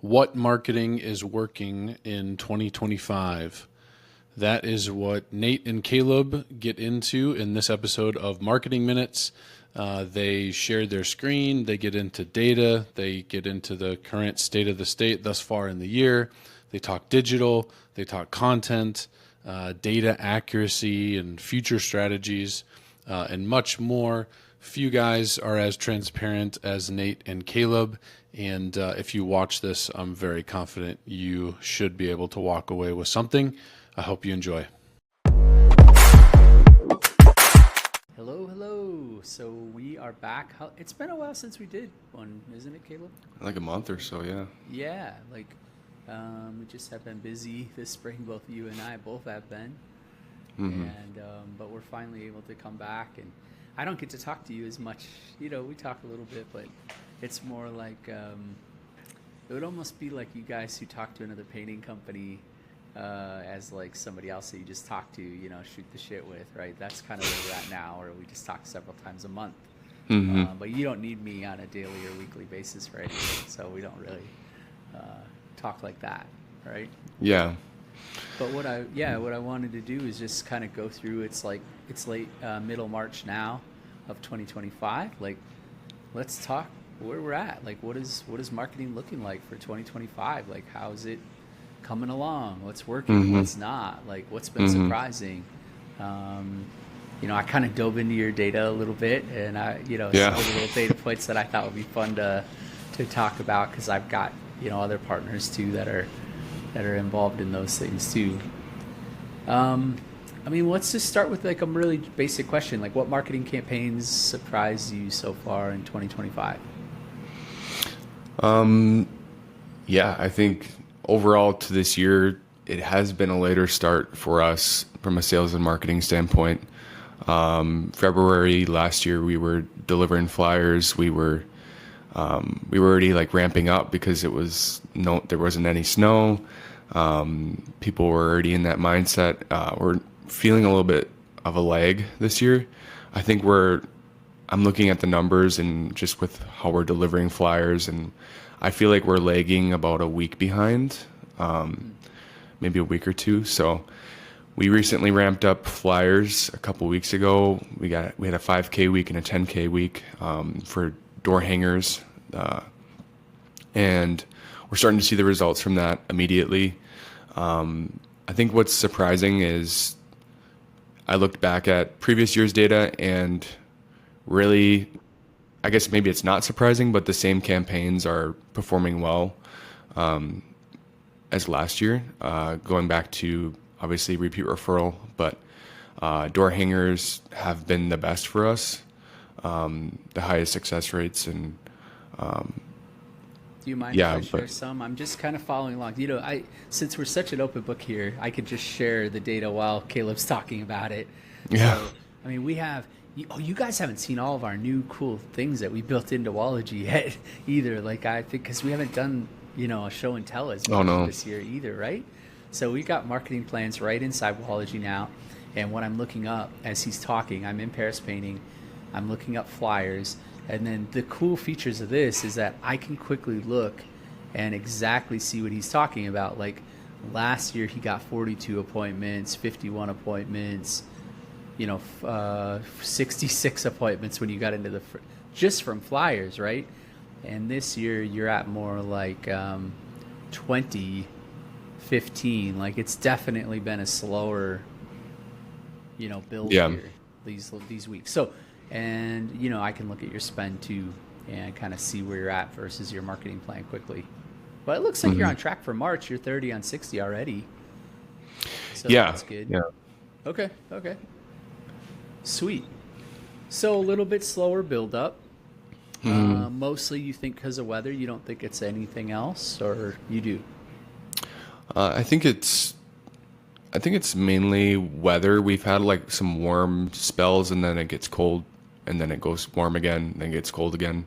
What marketing is working in 2025? That is what Nate and Caleb get into in this episode of Marketing Minutes. They share their screen, they get into data, they get into the current state of the state thus far in the year. They talk digital, they talk content, data accuracy and future strategies, and much more. Few guys are as transparent as Nate and Caleb, and if you watch this, I'm very confident you should be able to walk away with something. I hope you enjoy. Hello, hello. So we are back. It's been a while since we did one, isn't it, Caleb? Like a month or so, yeah. Yeah, we just have been busy this spring. Both you and I both have been. And but we're finally able to come back, and I don't get to talk to you as much. We talk a little bit, but it's more like it would almost be like you guys who talk to another painting company as like somebody else that you just talk to, shoot the shit with, right? That's kind of where we're at now, or we just talk several times a month. But you don't need me on a daily or weekly basis for anything, so we don't really talk like that, right? Yeah. But what I wanted to do is just kind of go through. It's late middle March now of 2025. Like, let's talk where we're at. Like, what is marketing looking like for 2025? Like, how's it coming along? What's working? What's not? Like, what's been surprising? I kind of dove into your data a little bit, and some of the little data points that I thought would be fun to talk about, because I've got other partners too that are involved in those things too. Let's just start with like a really basic question. Like, what marketing campaigns surprised you so far in 2025? I think overall to this year, it has been a later start for us from a sales and marketing standpoint. February last year, we were delivering flyers. We were already like ramping up because there wasn't any snow. People were already in that mindset. We're feeling a little bit of a lag this year. I think I'm looking at the numbers and just with how we're delivering flyers, and I feel like we're lagging about a week behind, maybe a week or two. So we recently ramped up flyers a couple weeks ago. We had a 5K week and a 10K week for door hangers, and we're starting to see the results from that immediately. I think what's surprising is I looked back at previous year's data, and really, I guess maybe it's not surprising, but the same campaigns are performing well as last year, going back to obviously repeat referral, but door hangers have been the best for us, the highest success rates. And do you mind if I share some? I'm just kind of following along. Since we're such an open book here, I could just share the data while Caleb's talking about it. Yeah. So, we have. You guys haven't seen all of our new cool things that we built into Wallogy yet either. Like, I think because we haven't done a show and tell as much this year either, right? So we got marketing plans right inside Wallogy now. And what I'm looking up as he's talking, I'm in Paris Painting. I'm looking up flyers. And then the cool features of this is that I can quickly look and exactly see what he's talking about. Like, last year he got 42 appointments, 51 appointments, 66 appointments when you got into just from flyers, right? And this year you're at more like 20, 15. Like, it's definitely been a slower, build here these weeks. So, and I can look at your spend too and kind of see where you're at versus your marketing plan quickly. But it looks like you're on track for March. You're 30 on 60 already. So that's good. Yeah. Okay. Sweet. So a little bit slower build up. Mostly you think because of weather. You don't think it's anything else, or you do? I think it's mainly weather. We've had like some warm spells, and then it gets cold, and then it goes warm again, and then it gets cold again.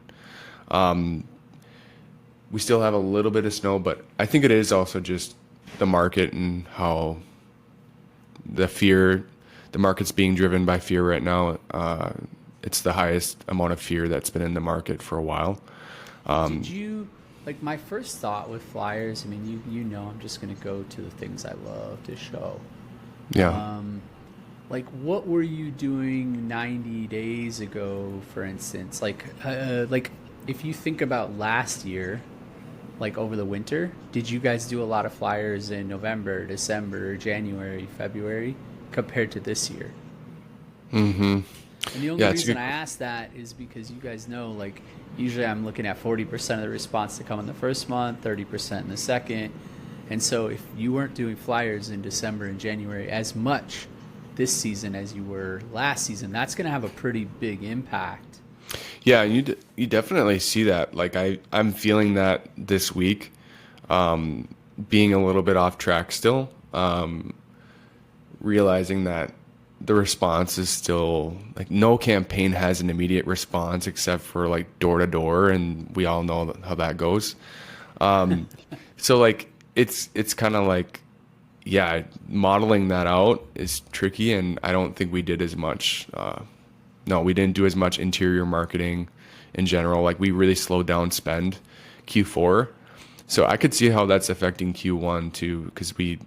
We still have a little bit of snow, but I think it is also just the market and how the market's being driven by fear right now. It's the highest amount of fear that's been in the market for a while. Did like my first thought with flyers, I mean, you know, I'm just going to go to the things I love to show. Yeah. Like what were you doing 90 days ago, for instance? Like if you think about last year, like over the winter, did you guys do a lot of flyers in November, December, January, February compared to this year? Mm-hmm. And the only reason I ask that is because you guys know, like, usually I'm looking at 40% of the response to come in the first month, 30% in the second. And so if you weren't doing flyers in December and January as much this season as you were last season, that's going to have a pretty big impact. Yeah, you definitely see that. Like I'm feeling that this week, being a little bit off track still, realizing that the response is still like no campaign has an immediate response except for like door to door, and we all know how that goes. So like it's kind of like, yeah, modeling that out is tricky, and I don't think we did as much. No, we didn't do as much interior marketing in general. Like we really slowed down spend Q4. So I could see how that's affecting Q1 too, because we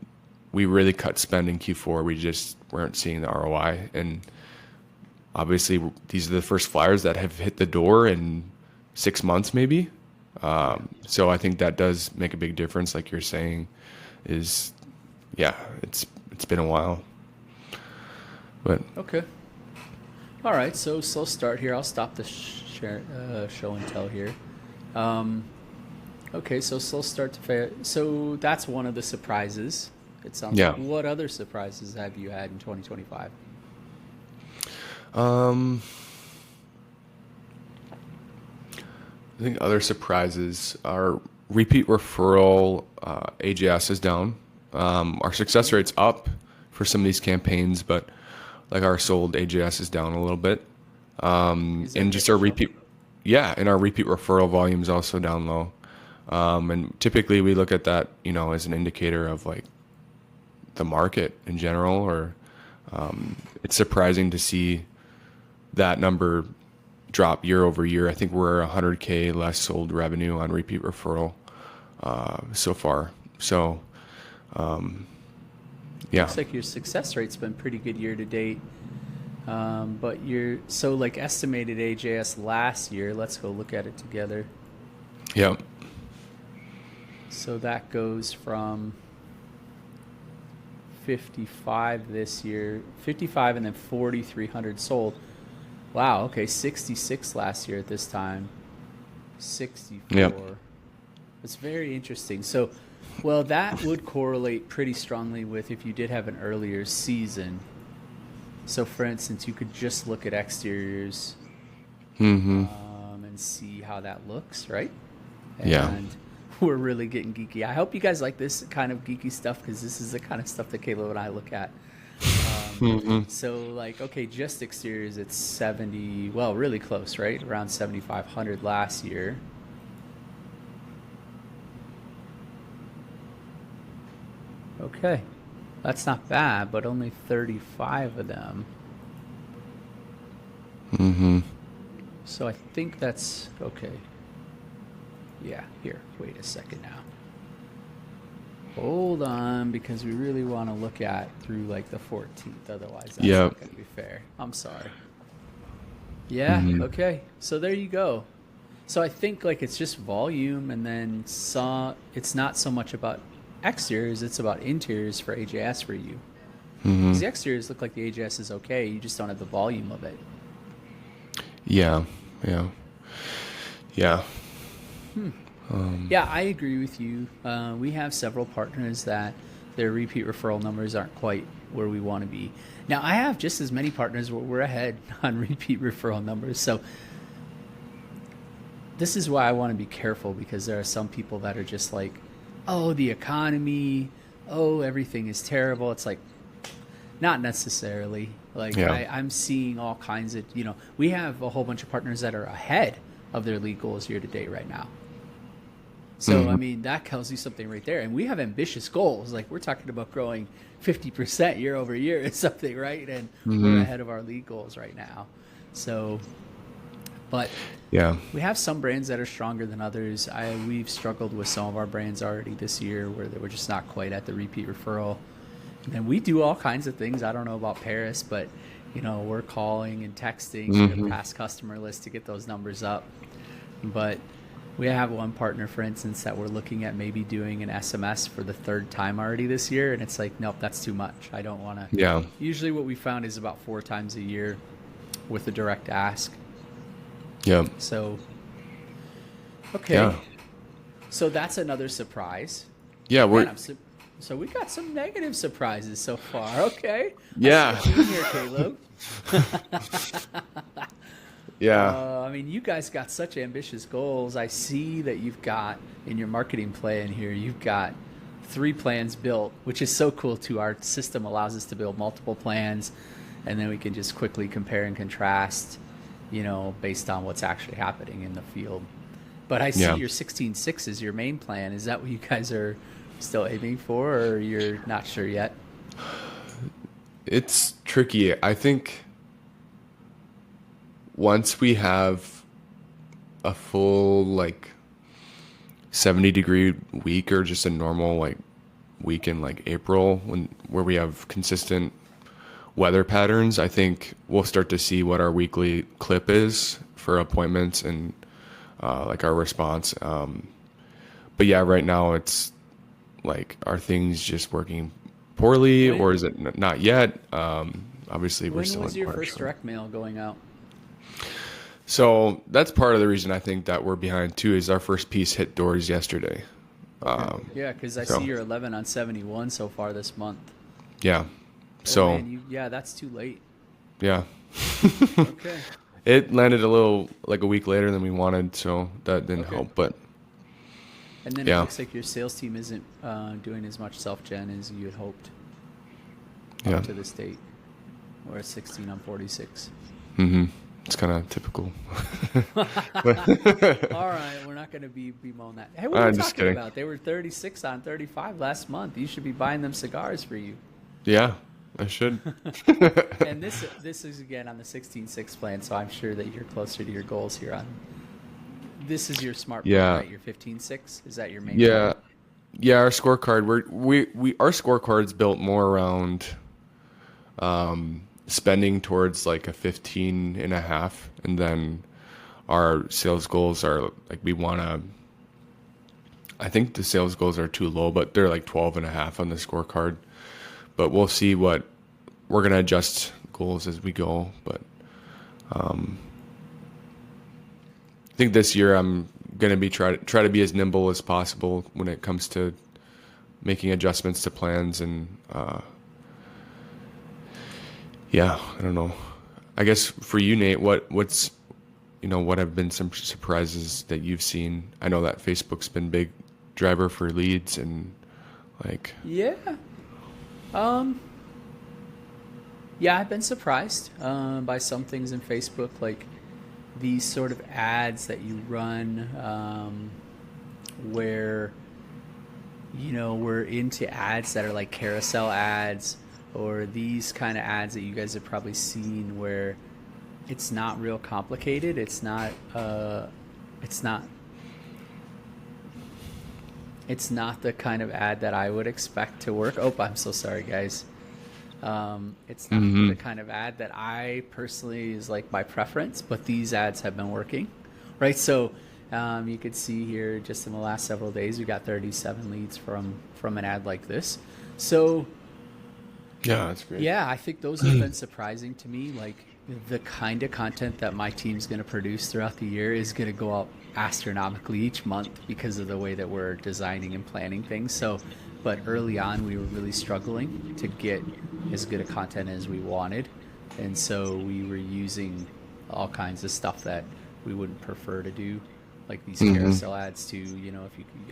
really cut spend in Q4. We just weren't seeing the ROI. And obviously these are the first flyers that have hit the door in 6 months maybe. So I think that does make a big difference, like you're saying, is, yeah, it's been a while. But okay. All right, so slow start here. I'll stop the show and tell here. Okay, so slow start to fair. So that's one of the surprises. It sounds Yeah. like. What other surprises have you had in 2025? I think other surprises are repeat referral. AJS is down. Our success rate's up for some of these campaigns, but like our sold AJS is down a little bit. And just our repeat, and our repeat referral volume is also down low. And typically we look at that, you know, as an indicator of like the market in general, or it's surprising to see that number drop year over year. I think we're 100K less sold revenue on repeat referral so far. So, yeah. Looks like your success rate's been pretty good year to date. But so like estimated AJS last year, let's go look at it together. Yeah. So that goes from 55 this year, 55 and then 4,300 sold. Wow, okay, 66 last year at this time, 64. Yep. It's very interesting. So, well, that would correlate pretty strongly with if you did have an earlier season. So, for instance, you could just look at exteriors and see how that looks, right? And Yeah. we're really getting geeky. I hope you guys like this kind of geeky stuff, because this is the kind of stuff that Caleb and I look at. So, like, okay, just exteriors, it's 70, well, really close, right? Around 7,500 last year. Okay, that's not bad, but only 35 of them. So I think that's okay. Yeah, here, wait a second now. Hold on, because we really want to look at through like the 14th, otherwise that's not going to be fair. I'm sorry. Yeah, okay. So there you go. So I think like it's just volume, and then it's not so much about exteriors, it's about interiors for AJS for you. Because the exteriors look like the AJS is okay, you just don't have the volume of it. Yeah. Yeah, I agree with you. We have several partners that their repeat referral numbers aren't quite where we want to be. Now, I have just as many partners where we're ahead on repeat referral numbers. So this is why I want to be careful, because there are some people that are just like, oh, the economy, oh, everything is terrible. It's like, not necessarily. Like, I'm seeing all kinds of, we have a whole bunch of partners that are ahead of their lead goals year to date right now. So, I mean, that tells you something right there. And we have ambitious goals. Like, we're talking about growing 50% year over year or something, right? And we're ahead of our lead goals right now. So, But Yeah. we have some brands that are stronger than others. We've struggled with some of our brands already this year where they were just not quite at the repeat referral. And we do all kinds of things. I don't know about Paris, but we're calling and texting the past customer list to get those numbers up. But we have one partner, for instance, that we're looking at maybe doing an SMS for the third time already this year. And it's like, nope, that's too much. I don't want to. Yeah. Usually what we found is about 4 times a year with a direct ask. Yeah. So, okay. Yeah. So that's another surprise. Yeah. Man, so we got some negative surprises so far. Okay. Yeah. I see what you mean here, Caleb. Yeah. I mean, you guys got such ambitious goals. I see that you've got in your marketing plan here, you've got 3 plans built, which is so cool too. Our system allows us to build multiple plans, and then we can just quickly compare and contrast, based on what's actually happening in the field. But I see your 16.6 is your main plan. Is that what you guys are still aiming for, or you're not sure yet? It's tricky. I think once we have a full 70-degree week, or just a normal week in April where we have consistent weather patterns, I think we'll start to see what our weekly clip is for appointments and our response. But yeah, right now it's are things just working poorly, or is it not yet? Obviously, we're still in March. When was your first direct mail going out? So that's part of the reason I think that we're behind too, is our first piece hit doors yesterday. Yeah, because I see you're 11 on 71 so far this month. Yeah. So that's too late. Yeah. Okay. It landed a little a week later than we wanted, so that didn't help. But and then it looks like your sales team isn't doing as much self-gen as you had hoped up to this date. We're at 16 on 46. Mm-hmm. It's kind of typical. All right, we're not going to be bemoan that. Hey, what are you talking about? They were 36 on 35 last month. You should be buying them cigars for you. Yeah, I should. And this is again on the 16.6 plan, so I'm sure that you're closer to your goals here on. This is your smart plan, right? Your 15.6? Is that your main plan? Yeah, our scorecard. Our scorecard's built more around spending towards a 15.5, and then our sales goals are we want to. I think the sales goals are too low, but they're 12.5 on the scorecard. But we'll see what we're gonna adjust goals as we go. But I think this year I'm gonna be try to be as nimble as possible when it comes to making adjustments to plans. And I don't know. I guess for you, Nate, what's what have been some surprises that you've seen? I know that Facebook's been big driver for leads and I've been surprised by some things in Facebook, like these sort of ads that you run where we're into ads that are carousel ads, or these kind of ads that you guys have probably seen where it's not real complicated. It's not the kind of ad that I would expect to work. Oh, I'm so sorry, guys. It's not the kind of ad that I personally is my preference, but these ads have been working, right? So you could see here just in the last several days, we got 37 leads from an ad like this. So yeah, that's great. Yeah, I think those have been surprising to me. The kind of content that my team's going to produce throughout the year is going to go up astronomically each month because of the way that we're designing and planning things. So, but early on, we were really struggling to get as good a content as we wanted. And so we were using all kinds of stuff that we wouldn't prefer to do, like these carousel ads too.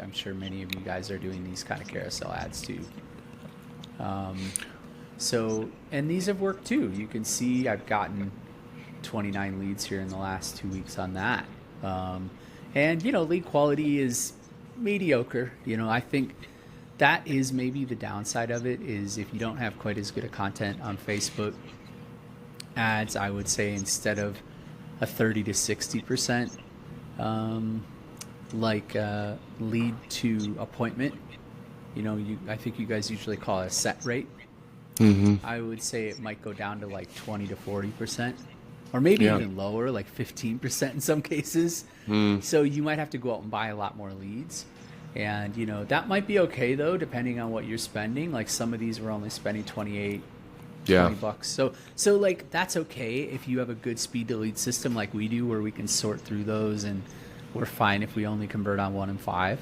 I'm sure many of you guys are doing these kind of carousel ads too. And these have worked too. You can see I've gotten 29 leads here in the last 2 weeks on that. And lead quality is mediocre. I think that is maybe the downside of it, is if you don't have quite as good a content on Facebook ads, I would say instead of a 30 to 60% lead to appointment. I think you guys usually call it a set rate. I would say it might go down to like 20 to 40%, or maybe even lower, like 15% in some cases. So you might have to go out and buy a lot more leads. And, that might be okay, though, depending on what you're spending. Like some of these we're only spending $20 bucks. So like that's okay if you have a good speed to lead system like we do, where we can sort through those, and we're fine if we only convert on 1 and 5.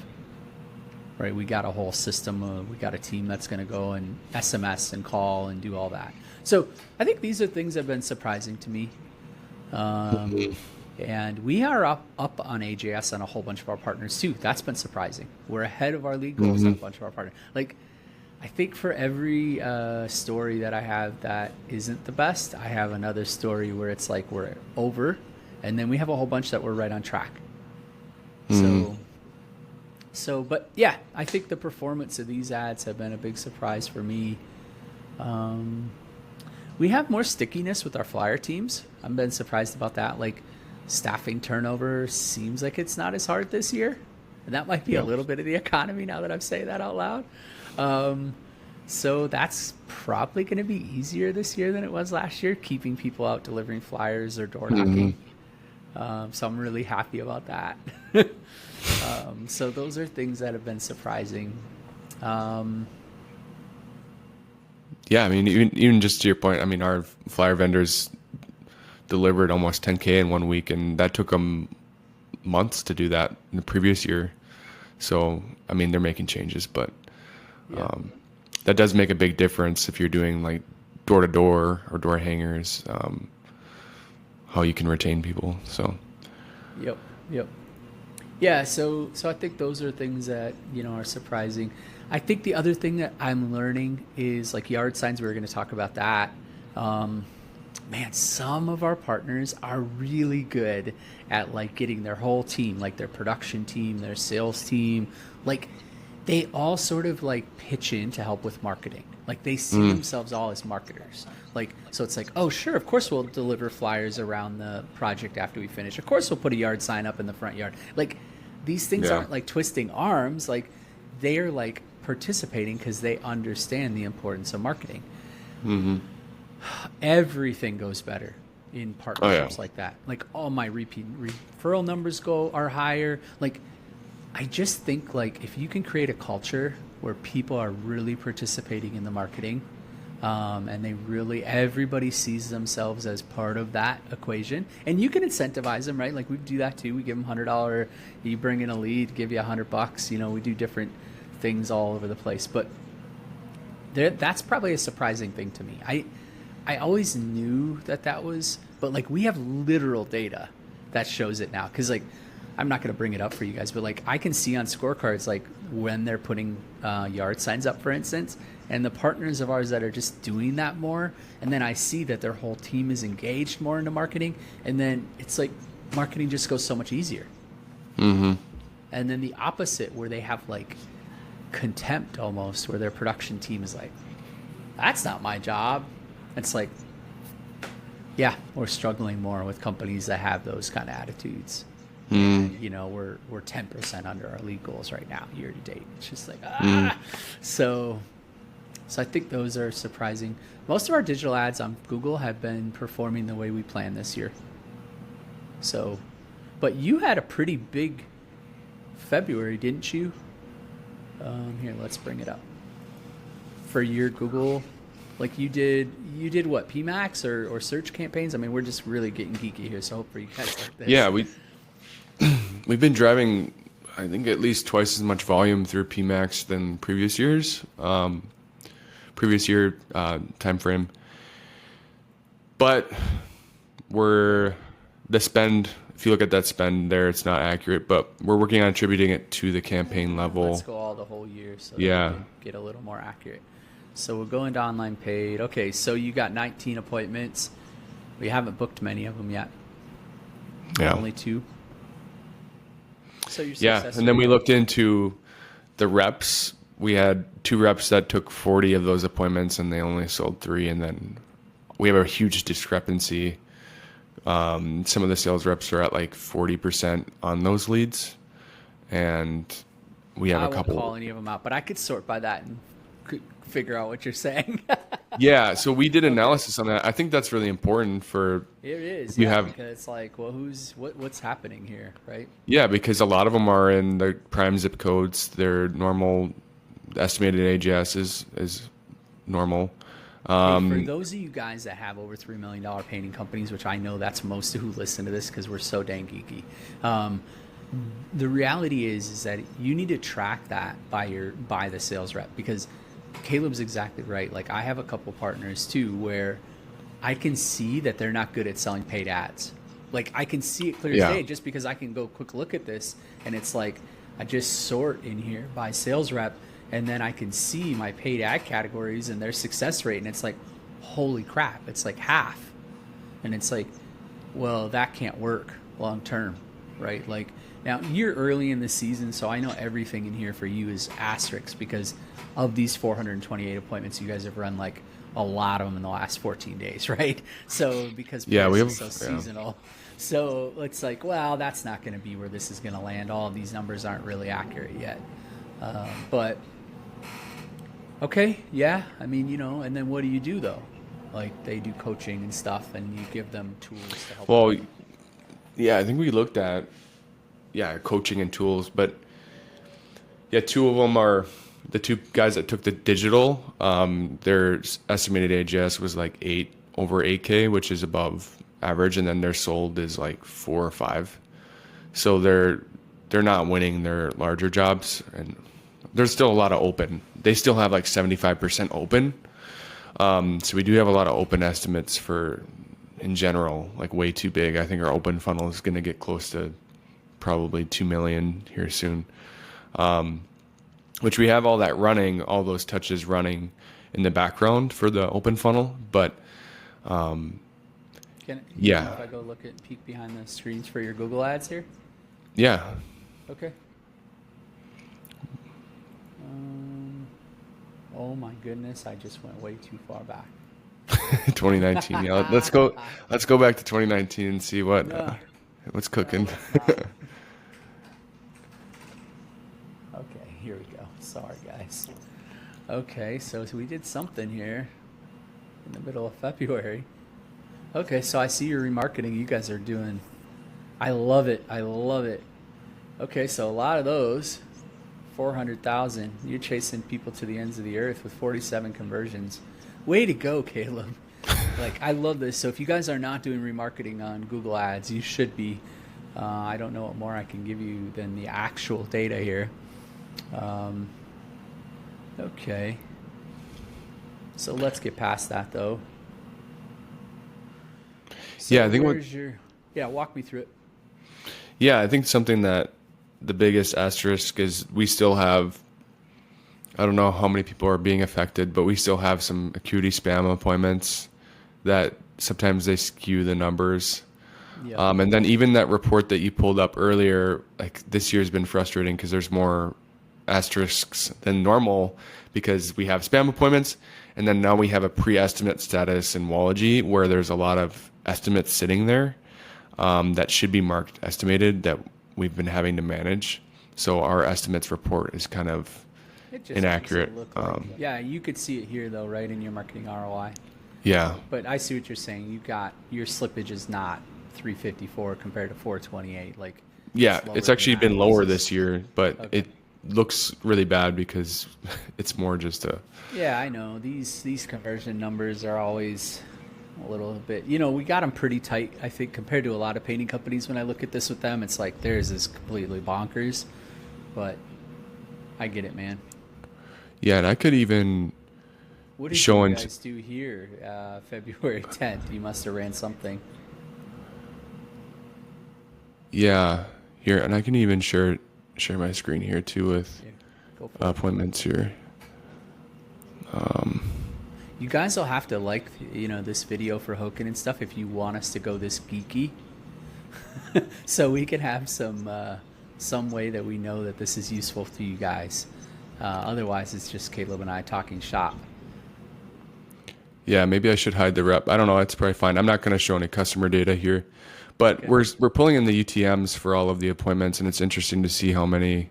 Right, we got a whole system. We got a team that's going to go and SMS and call and do all that. So I think these are things that have been surprising to me. And we are up on AJS on a whole bunch of our partners too. That's been surprising. We're ahead of our lead goals on a bunch of our partners. Like, I think for every story that I have that isn't the best, I have another story where it's like we're over, and then we have a whole bunch that we're right on track. But yeah, I think the performance of these ads have been a big surprise for me. We have more stickiness with our flyer teams. I've been surprised about that. Like, staffing turnover seems like it's not as hard this year. And that might be a little bit of the economy now that I'm saying that out loud. So that's probably going to be easier this year than it was last year, keeping people out delivering flyers or door knocking. So I'm really happy about that. So those are things that have been surprising. Yeah, I mean, even just to your point, I mean, our flyer vendors delivered almost 10K in 1 week, and that took them months to do that in the previous year. So, I mean, they're making changes, but that does make a big difference if you're doing like door-to-door or door hangers, how you can retain people. So, Yep. Yeah, so I think those are things that, are surprising. I think the other thing that I'm learning is like yard signs. We were going to talk about that. Man, some of our partners are really good at like getting their whole team, like their production team, their sales team, like they all sort of like pitch in to help with marketing. Like they see themselves all as marketers. Like, so it's like, oh, sure, of course we'll deliver flyers around the project after we finish. Of course we'll put a yard sign up in the front yard. Like these things aren't like twisting arms. Like they're like participating because they understand the importance of marketing. Everything goes better in partnerships like that. Like all my repeat referral numbers are higher. Like I just think like if you can create a culture where people are really participating in the marketing, and everybody sees themselves as part of that equation, and you can incentivize them, right? Like we do that too. We give them $100. You bring in a lead, give you $100. We do different things all over the place, but that's probably a surprising thing to me. I always knew that was, but like we have literal data that shows it now. Cause like, I'm not going to bring it up for you guys, but like I can see on scorecards, like when they're putting yard signs up, for instance, and the partners of ours that are just doing that more. And then I see that their whole team is engaged more into marketing. And then it's like marketing just goes so much easier. And then the opposite, where they have like contempt almost, where their production team is like, that's not my job. It's like, yeah, we're struggling more with companies that have those kind of attitudes. And, we're 10% under our lead goals right now, year to date. It's just like, So I think those are surprising. Most of our digital ads on Google have been performing the way we planned this year. So, but you had a pretty big February, didn't you? Here, let's bring it up. For your Google, like you did what, PMAX or search campaigns? I mean, we're just really getting geeky here, so hopefully you guys like this. Yeah, we've been driving, I think, at least twice as much volume through PMAX than previous years. Previous year time frame. But the spend, if you look at that spend there, it's not accurate, but we're working on attributing it to the campaign level. Let's go all the whole year so we can get a little more accurate. So we'll go into online paid. Okay, so you got 19 appointments. We haven't booked many of them yet. Yeah. Only 2. So you're successful. And then we looked into the reps. We had 2 reps that took 40 of those appointments, and they only sold 3. And then we have a huge discrepancy Some of the sales reps are at like 40% on those leads, and we have I a couple. won't call any of them out, but I could sort by that and figure out what you're saying. Yeah, so we did analysis on that. I think that's really important for It is, you yeah, have, because it's like, well, what's happening here, right? yeah, because a lot of them are in the prime zip codes. Their normal estimated AGS is normal. Hey, for those of you guys that have over $3 million painting companies, which I know that's most who listen to this because we're so dang geeky, the reality is that you need to track that by the sales rep, because Caleb's exactly right. Like, I have a couple partners too where I can see that they're not good at selling paid ads. Like, I can see it clear as day just because I can go quick look at this, and it's like I just sort in here by sales rep, and then I can see my paid ad categories and their success rate, and it's like, holy crap, it's like half. And it's like, well, that can't work long term, right? Like, now you're early in the season, so I know everything in here for you is asterisks, because of these 428 appointments, you guys have run like a lot of them in the last 14 days, right? So because we have so seasonal, so it's like, well, that's not going to be where this is going to land. All of these numbers aren't really accurate yet, but okay, yeah. I mean, and then what do you do though? Like, they do coaching and stuff, and you give them tools to help. Well, them. yeah, I think we looked at coaching and tools, but yeah, two of them are the two guys that took the digital. Their estimated AGS was like over 8K, which is above average, and then their sold is like 4 or 5. So they're not winning their larger jobs, and there's still a lot of open. They still have like 75% open. So we do have a lot of open estimates for, in general, like way too big. I think our open funnel is going to get close to probably 2 million here soon. Which we have all that running, all those touches running in the background for the open funnel. But If I go look at peek behind the screens for your Google ads here. Yeah. Okay. Oh my goodness, I just went way too far back. 2019. Yeah, let's go back to 2019 and see what's cooking. Okay, here we go. Sorry, guys. Okay, so we did something here in the middle of February. Okay, so I see your remarketing you guys are doing. I love it. I love it. Okay, so a lot of those, 400,000. You're chasing people to the ends of the earth with 47 conversions. Way to go, Caleb. Like, I love this. So if you guys are not doing remarketing on Google Ads, you should be. I don't know what more I can give you than the actual data here. Okay. So let's get past that, though. So yeah, I think walk me through it. Yeah, I think something that the biggest asterisk is we still have, I don't know how many people are being affected, but we still have some acuity spam appointments that sometimes they skew the numbers. Yep. And then even that report that you pulled up earlier, like this year's been frustrating because there's more asterisks than normal because we have spam appointments, and then now we have a pre-estimate status in Wallogy where there's a lot of estimates sitting there that should be marked estimated that we've been having to manage. So our estimates report is kind of inaccurate. Yeah, you could see it here though, right, in your marketing ROI. Yeah. But I see what you're saying. You got your slippage is not 354 compared to 428. Like, yeah, it's actually been lower this year, but okay. It looks really bad because it's more just a. Yeah, I know these conversion numbers are always a little bit. We got them pretty tight. I think compared to a lot of painting companies, when I look at this with them, it's like theirs is completely bonkers. But I get it, man. Yeah, and I could even. What did you guys do here, February 10th? You must have ran something. Yeah, here, and I can even share my screen here too with appointments here. You guys will have to like, this video for Hoken and stuff if you want us to go this geeky, so we can have some way that we know that this is useful to you guys. Otherwise, it's just Caleb and I talking shop. Yeah, maybe I should hide the rep. I don't know. It's probably fine. I'm not going to show any customer data here, but Okay. we're pulling in the UTMs for all of the appointments, and it's interesting to see how many.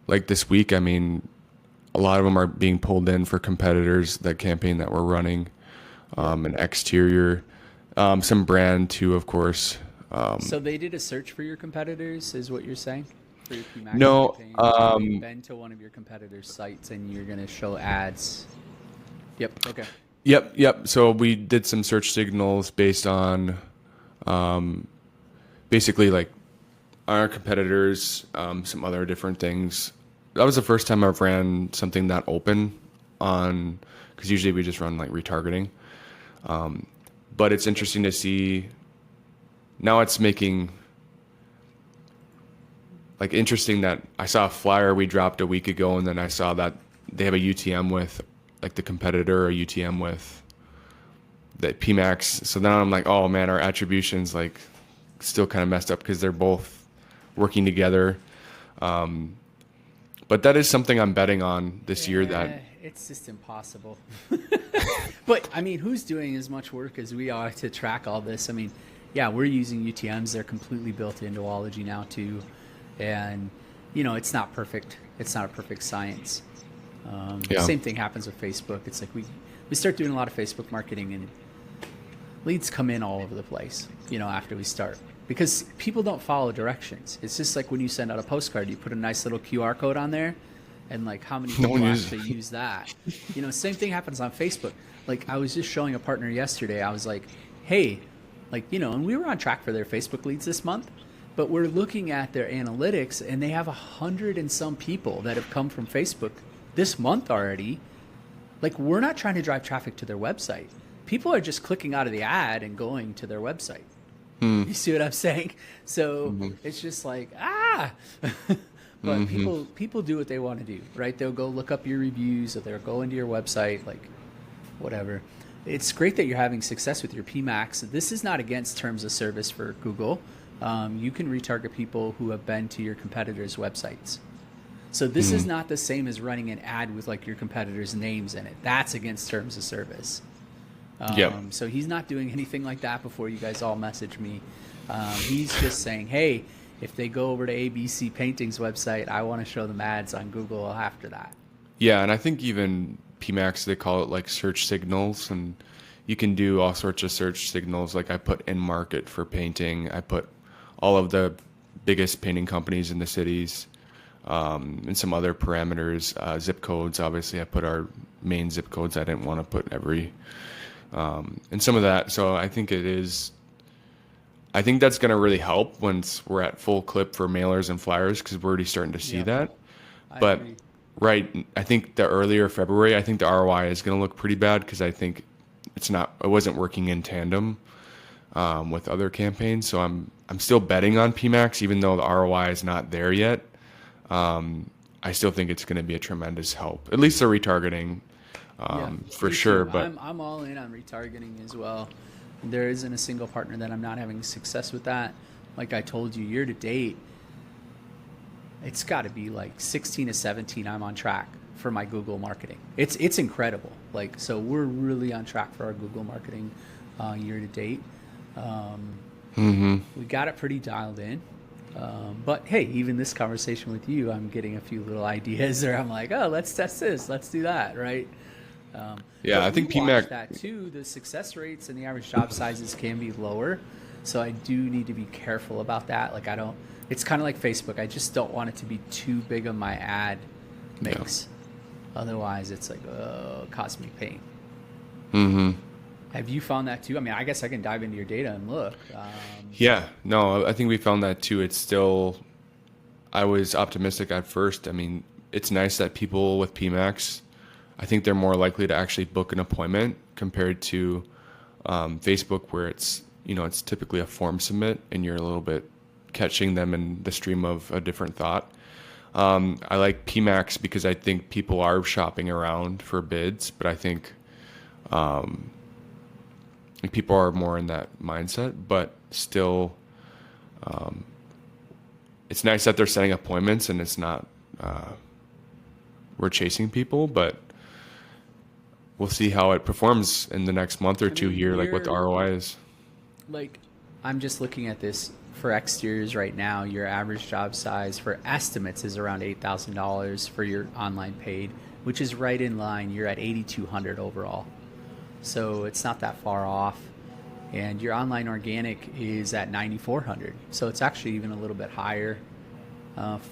Like this week, I mean, a lot of them are being pulled in for competitors. That campaign that we're running, an exterior, some brand too, of course. So they did a search for your competitors, is what you're saying? For your PMAX No, campaign? Or they've been to one of your competitors' sites and you're going to show ads? Yep. Okay. Yep. So we did some search signals based on, basically like our competitors, some other different things. That was the first time I've ran something that open on, because usually we just run like retargeting. But it's interesting to see now it's making like interesting that I saw a flyer we dropped a week ago, and then I saw that they have a UTM with like the competitor, or UTM with the PMAX. So now I'm like, oh man, our attribution's like still kind of messed up because they're both working together. But that is something I'm betting on this year that it's just impossible. But I mean, who's doing as much work as we are to track all this? I mean, yeah, we're using UTMs. They're completely built into Ology now too. And, you know, it's not perfect. It's not a perfect science. Same thing happens with Facebook. It's like we start doing a lot of Facebook marketing and leads come in all over the place, you know, after we start. Because people don't follow directions. It's just like when you send out a postcard, you put a nice little QR code on there, and like how many people actually use that? You know, same thing happens on Facebook. Like I was just showing a partner yesterday, I was like, hey, like, you know, and we were on track for their Facebook leads this month, but we're looking at their analytics and they have 100 and some people that have come from Facebook this month already. Like we're not trying to drive traffic to their website. People are just clicking out of the ad and going to their website. You see what I'm saying? So it's just like, but people do what they want to do, right? They'll go look up your reviews, or they'll go into your website, like whatever. It's great that you're having success with your PMAX. This is not against terms of service for Google. You can retarget people who have been to your competitors' websites. So this is not the same as running an ad with like your competitors' names in it. That's against terms of service. So he's not doing anything like that before you guys all message me. He's just saying, hey, if they go over to ABC Painting's website, I want to show them ads on Google after that. Yeah, and I think even PMAX, they call it like search signals, and you can do all sorts of search signals. Like I put in market for painting. I put all of the biggest painting companies in the cities, and some other parameters, zip codes. Obviously, I put our main zip codes. I didn't want to put every, and some of that. So I think I think that's going to really help once we're at full clip for mailers and flyers, because we're already starting to see that. I agree. Right, I think the earlier February, I think the ROI is going to look pretty bad, because I think it wasn't working in tandem with other campaigns. So I'm still betting on PMAX, even though the ROI is not there yet. I still think it's going to be a tremendous help, at least the retargeting, for sure. Too. But I'm all in on retargeting as well. There isn't a single partner that I'm not having success with that. Like I told you, year to date, it's got to be like 16 to 17. I'm on track for my Google marketing. It's incredible. Like, so we're really on track for our Google marketing year to date. We got it pretty dialed in. But hey, even this conversation with you, I'm getting a few little ideas there. I'm like, oh, let's test this. Let's do that. Right. I think PMAX that too. The success rates and the average job sizes can be lower. So I do need to be careful about that. Like it's kind of like Facebook. I just don't want it to be too big of my ad mix. Yeah. Otherwise it's like, it costs me pain. Have you found that too? I mean, I guess I can dive into your data and look. I think we found that too. It's still, I was optimistic at first. I mean, it's nice that people with PMAX, I think they're more likely to actually book an appointment compared to Facebook, where it's typically a form submit and you're a little bit catching them in the stream of a different thought. I like PMAX because I think people are shopping around for bids, but I think people are more in that mindset, but still, it's nice that they're setting appointments and it's not, we're chasing people, but we'll see how it performs in the next month or I two mean, here, like what the ROI is. like, I'm just looking at this for exteriors right now. Your average job size for estimates is around $8,000 for your online paid, which is right in line. You're at 8,200 overall, so it's not that far off. And your online organic is at 9,400, so it's actually even a little bit higher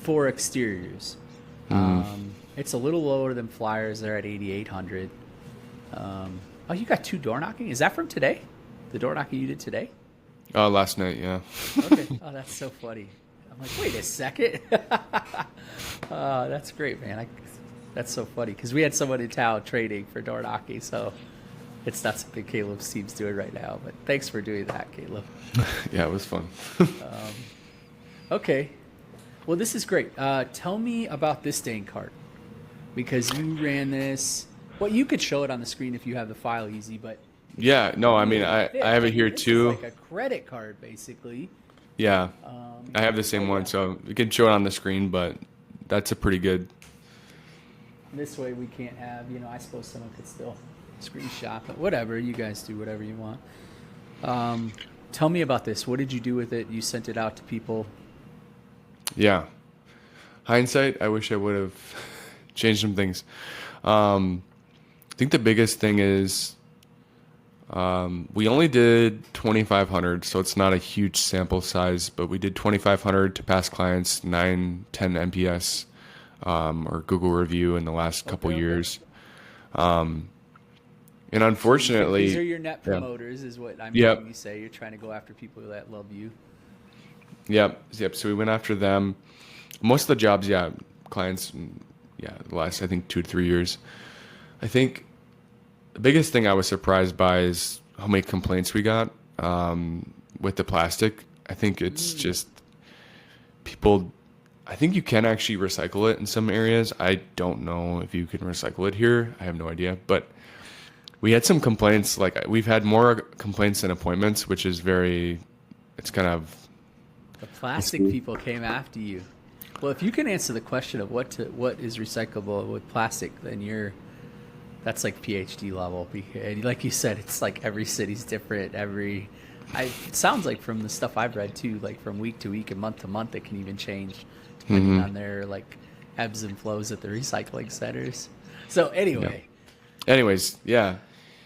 for exteriors. It's a little lower than flyers. They're at 8,800. Oh, you got 2 door knocking? Is that from today? The door knocking you did today? Last night, yeah. Okay. Oh, that's so funny. I'm like, wait a second. That's great, man. That's so funny because we had someone in town trading for door knocking, so it's not something Caleb seems doing right now. But thanks for doing that, Caleb. Yeah, it was fun. Okay. Well, this is great. Tell me about this dang cart because you ran this. Well, you could show it on the screen if you have the file easy, but Yeah, no, I mean, I have it here this too. is like a credit card, basically. Yeah, I have the same one, so we can show it on the screen, but that's a pretty good. This way we can't have, I suppose someone could still screenshot, but whatever. You guys do whatever you want. Tell me about this. What did you do with it? You sent it out to people. Yeah. Hindsight, I wish I would have changed some things. I think the biggest thing is we only did 2,500, so it's not a huge sample size, but we did 2,500 to past clients, 9, 10 NPS or Google review in the last couple years. And unfortunately, these are your net promoters, is what I'm hearing you say. You're trying to go after people that love you. Yep. So we went after them. Most of the jobs, clients, the last, I think, 2 to 3 years. I think the biggest thing I was surprised by is how many complaints we got with the plastic. I think it's just people. I think you can actually recycle it in some areas. I don't know if you can recycle it here. I have no idea. But we had some complaints. Like we've had more complaints than appointments, which is it's kind of. The plastic people came after you. Well, if you can answer the question of what is recyclable with plastic, then that's like PhD level. And like you said, it's like every city's different. It sounds like from the stuff I've read too, like from week to week and month to month, it can even change depending on their like ebbs and flows at the recycling centers. So anyway. Yeah. Anyways, yeah.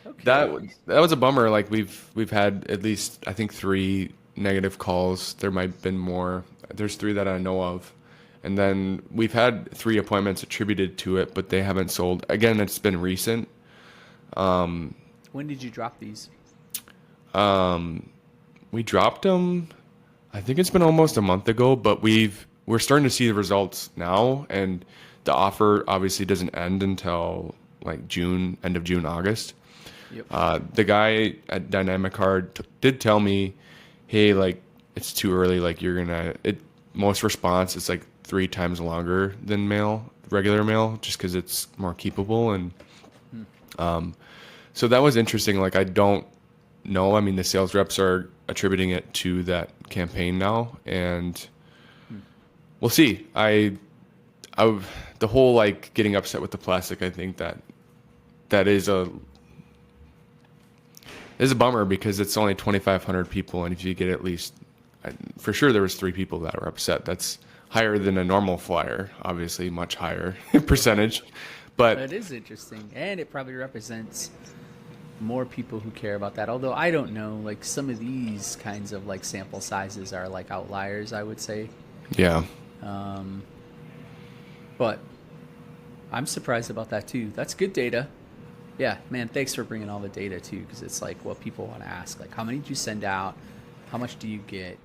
Okay. That was a bummer. Like we've had at least I think 3 negative calls. There might have been more. There's 3 that I know of. And then we've had 3 appointments attributed to it, but they haven't sold. Again, it's been recent. When did you drop these? We dropped them, I think it's been almost a month ago, but we're starting to see the results now. And the offer obviously doesn't end until like end of June, August. Yep. The guy at Dynamic Card did tell me, hey, like it's too early. Like most response is like 3 times longer than regular mail, just because it's more keepable. And so that was interesting. Like I don't know. I mean, the sales reps are attributing it to that campaign now, and we'll see. The whole like getting upset with the plastic, I think that is a bummer because it's only 2,500 people, and if you get at least, for sure there was 3 people that were upset. That's higher than a normal flyer, obviously much higher percentage. But it is interesting, and it probably represents more people who care about that. Although I don't know, like some of these kinds of like sample sizes are like outliers, I would say. Yeah. But I'm surprised about that too. That's good data. Yeah, man, thanks for bringing all the data too, because it's like what people want to ask. Like, how many did you send out? How much do you get?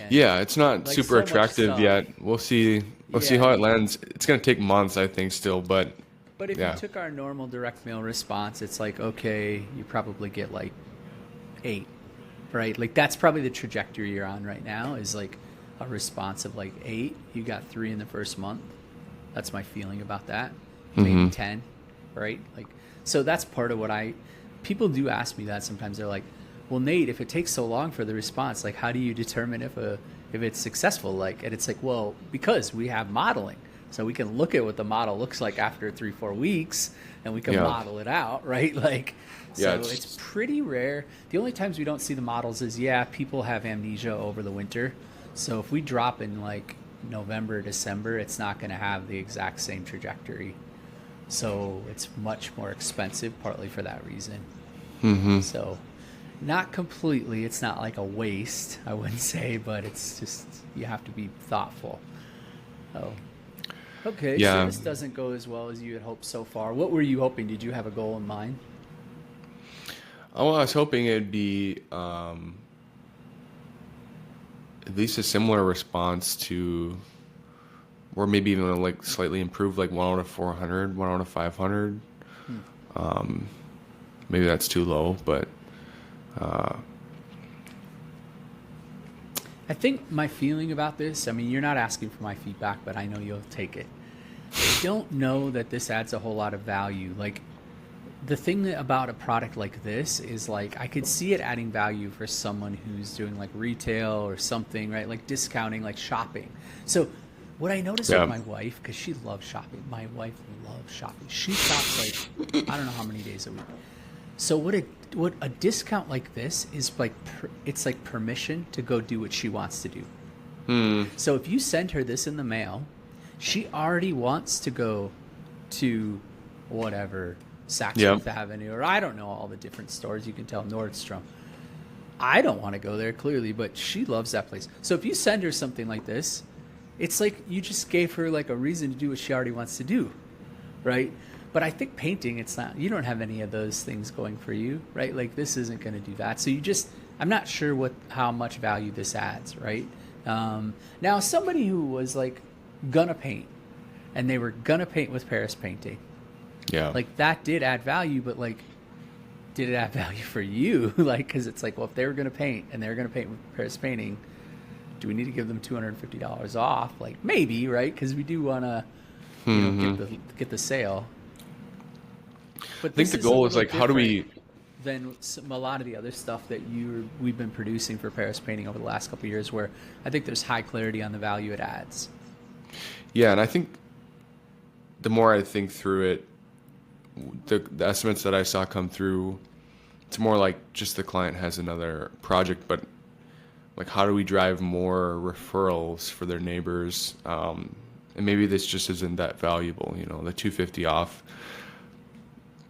And it's not like super so attractive yet. We'll see. We'll see how it lands. It's going to take months, I think, still. But if you took our normal direct mail response, it's like, okay, you probably get like 8, right? Like that's probably the trajectory you're on right now is like a response of like 8. You got 3 in the first month. That's my feeling about that. Maybe 10, right? Like, so that's part of what people do ask me that sometimes. They're like, well, Nate, if it takes so long for the response, like how do you determine if it's successful? Like, and it's like, well, because we have modeling, So we can look at what the model looks like after 3-4 weeks, and we can Yeah. model it out, right? Like, Yeah, so it's pretty rare. The only times we don't see the models is, people have amnesia over the winter. So if we drop in like November, December, it's not going to have the exact same trajectory. So it's much more expensive, partly for that reason. So not completely, it's not like a waste, I wouldn't say, but it's just, you have to be thoughtful. Oh, okay. Yeah. So this doesn't go as well as you had hoped so far. What were you hoping? Did you have a goal in mind? Well, I was hoping it'd be at least a similar response to, or maybe even like slightly improved, like 1 out of 400, 1 out of 500. Maybe that's too low, but I think my feeling about this, I mean, you're not asking for my feedback, but I know you'll take it. I don't know that this adds a whole lot of value. Like, the thing about a product like this is, like, I could see it adding value for someone who's doing like retail or something, right? Like discounting, like shopping. So what I noticed with my wife, because she loves shopping. My wife loves shopping. She shops like, I don't know how many days a week. So what a discount like this is like, it's like permission to go do what she wants to do. So if you send her this in the mail, she already wants to go to whatever, Saks Fifth Avenue, or I don't know, all the different stores. You can tell Nordstrom. I don't want to go there, clearly, but she loves that place. So if you send her something like this, it's like you just gave her like a reason to do what she already wants to do, right? But I think painting, it's not, you don't have any of those things going for you, right? Like, this isn't going to do that. So you just, I'm not sure how much value this adds, right? Now, somebody who was like gonna paint, and they were gonna paint with Paris painting, like, that did add value, but like, did it add value for you? Like, because it's like, well, if they were gonna paint and they were gonna paint with Paris painting, do we need to give them $250 off? Like, maybe, right? Because we do want to, you know, get the sale. But I think the goal is like, how do we? Than a lot of the other stuff that we've been producing for Paris painting over the last couple of years, where I think there's high clarity on the value it adds. Yeah, and I think the more I think through it, the estimates that I saw come through, it's more like just the client has another project, but like, how do we drive more referrals for their neighbors? And maybe this just isn't that valuable, you know, the $250 off.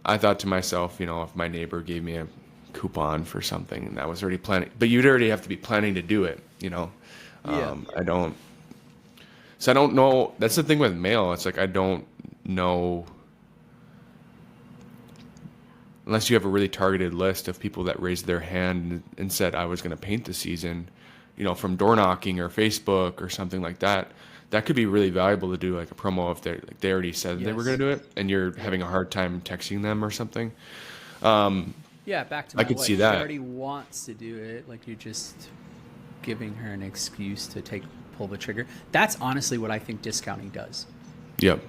I thought to myself, you know, if my neighbor gave me a coupon for something and I was already planning, but you'd already have to be planning to do it, you know. I don't know. That's the thing with mail. It's like, I don't know, unless you have a really targeted list of people that raised their hand and said, I was going to paint this season, you know, from door knocking or Facebook or something like that. That could be really valuable to do, like a promo if they already said they were going to do it, and you're having a hard time texting them or something. Yeah, back to my I could wife. see that. She already wants to do it. Like, you're just giving her an excuse to pull the trigger. That's honestly what I think discounting does. Yep.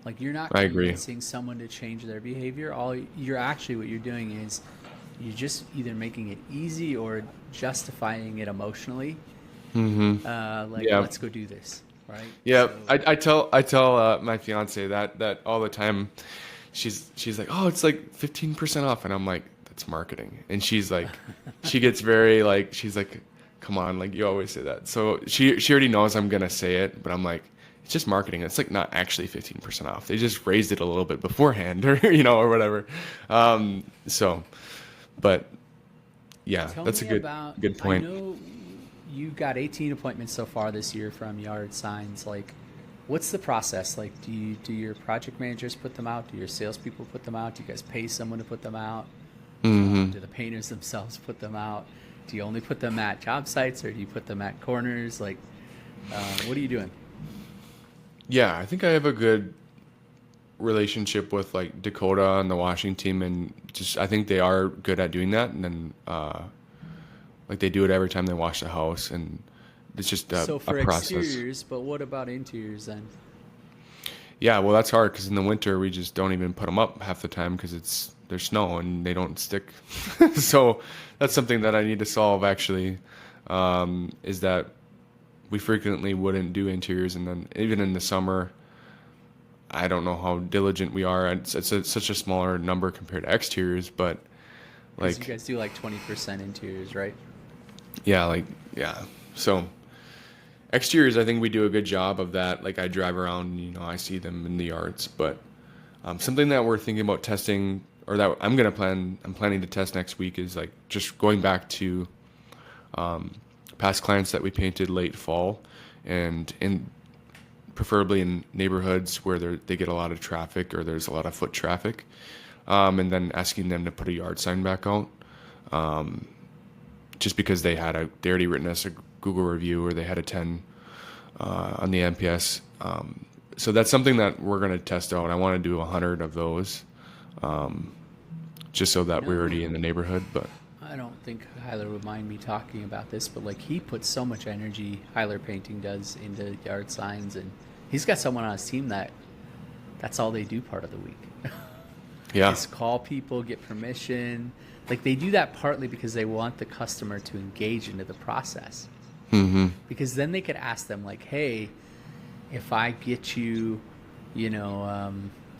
Like, you're not I agree. convincing someone to change their behavior. What you're doing is you're just either making it easy or justifying it emotionally. Let's go do this. Right. Yeah, so, I tell my fiance that all the time. She's like, oh, it's like 15% off, and I'm like, that's marketing. And she's like, she gets very like, she's like, come on, like, you always say that. So she already knows I'm gonna say it, but I'm like, it's just marketing. It's like not actually 15% off. They just raised it a little bit beforehand, or or whatever. But yeah, that's a good point. I know you got 18 appointments so far this year from yard signs. Like, what's the process? Like, do your project managers put them out? Do your salespeople put them out? Do you guys pay someone to put them out? Do the painters themselves put them out? Do you only put them at job sites, or do you put them at corners? Like, what are you doing? Yeah, I think I have a good relationship with like Dakota and the washing team, and just I think they are good at doing that. And then like, they do it every time they wash the house, and it's just So for a process. exteriors, but what about interiors then? Yeah, well, that's hard because in the winter we just don't even put them up half the time because there's snow and they don't stick. So that's something that I need to solve actually, is that we frequently wouldn't do interiors, and then even in the summer, I don't know how diligent we are. It's such a smaller number compared to exteriors, but You guys do like 20% interiors, right? yeah. So exteriors, I think we do a good job of that. Like I drive around, I see them in the yards, but something that we're thinking about testing, or that I'm planning to test next week, is like just going back to past clients that we painted late fall, and preferably in neighborhoods where they get a lot of traffic or there's a lot of foot traffic, and then asking them to put a yard sign back out, just because they already written us a Google review, or they had a 10 on the NPS. So that's something that we're going to test out. I want to do 100 of those, just so that we're already in the neighborhood. But I don't think Hyler would mind me talking about this, but like he puts so much energy, Hyler Painting does, into yard signs, and he's got someone on his team that's all they do part of the week. yeah, Just call people, get permission. Like they do that partly because they want the customer to engage into the process. mm-hmm. Because then they could ask them like, hey, if I get you,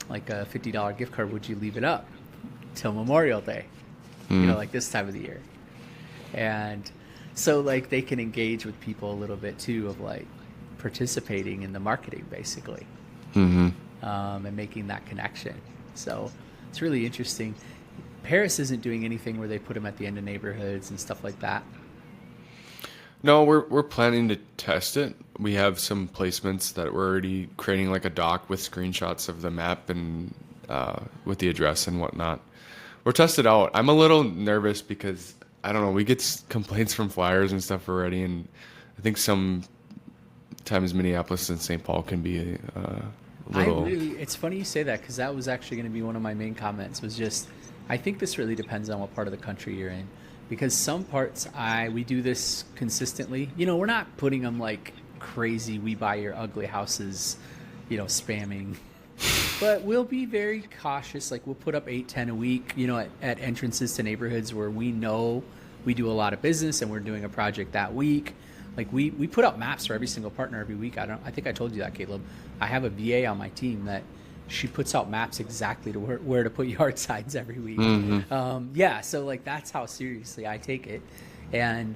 like a $50 gift card, would you leave it up till Memorial Day? Like this time of the year. And so like they can engage with people a little bit too, of like participating in the marketing basically, Mm-hmm. And making that connection. So it's really interesting. Paris isn't doing anything where they put them at the end of neighborhoods and stuff like that. No, we're planning to test it. We have some placements that we're already creating, like a doc with screenshots of the map and with the address and whatnot. We'll test it out. I'm a little nervous because I don't know. We get complaints from flyers and stuff already, and I think sometimes Minneapolis and St. Paul can be a little. It's funny you say that, because that was actually going to be one of my main comments. Was just, I think this really depends on what part of the country you're in, because some parts we do this consistently. We're not putting them like crazy. We buy your ugly houses, spamming. But we'll be very cautious. Like we'll put up 8-10 a week, at entrances to neighborhoods where we know we do a lot of business and we're doing a project that week. Like we put up maps for every single partner every week. I think I told you that, Caleb. I have a VA on my team that she puts out maps exactly to where to put yard signs every week. Mm-hmm. So like that's how seriously I take it. And